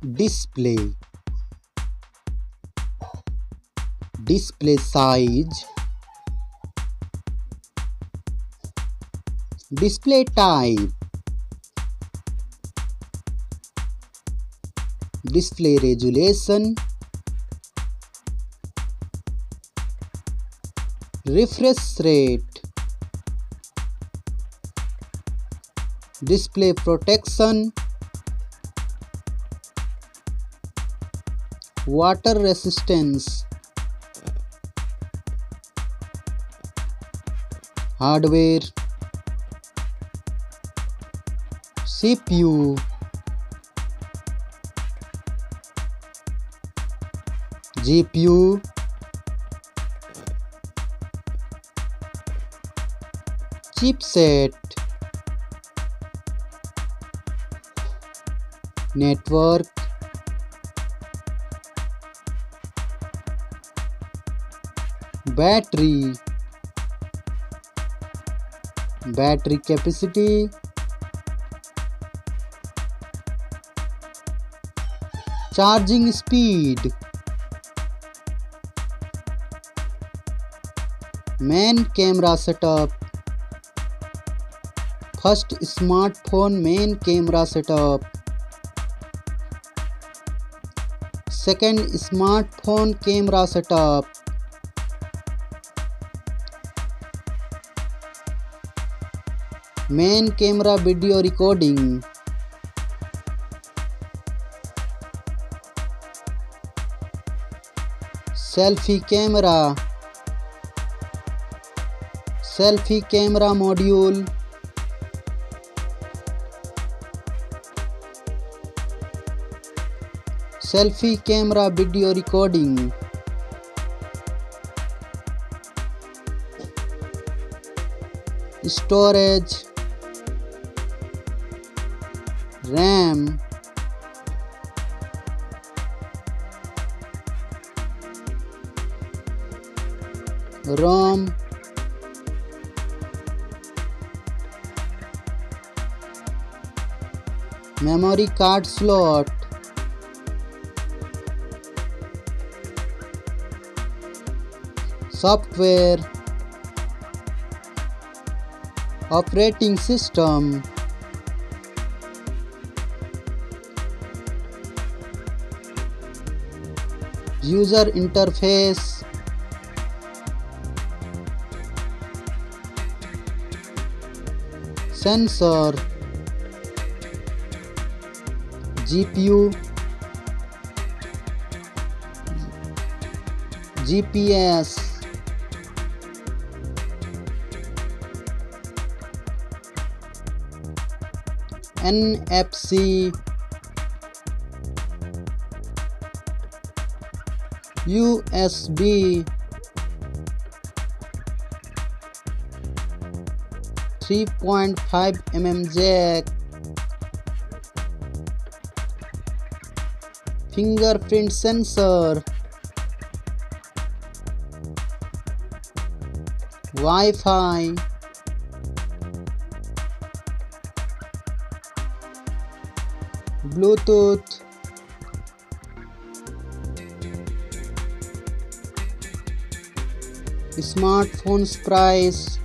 display, display size, display type, display resolution, refresh rate, display protection, water resistance, hardware, CPU, GPU, chipset, network, battery, battery capacity, charging speed, main camera setup, first smartphone main camera setup, second smartphone camera setup, main camera video recording, selfie camera, selfie camera module, selfie camera video recording, storage, RAM, ROM, memory card slot, software, operating system, user interface, sensor, GPU, GPS, NFC, USB, 3.5mm jack, fingerprint sensor, Wi-Fi, Bluetooth, smartphones price,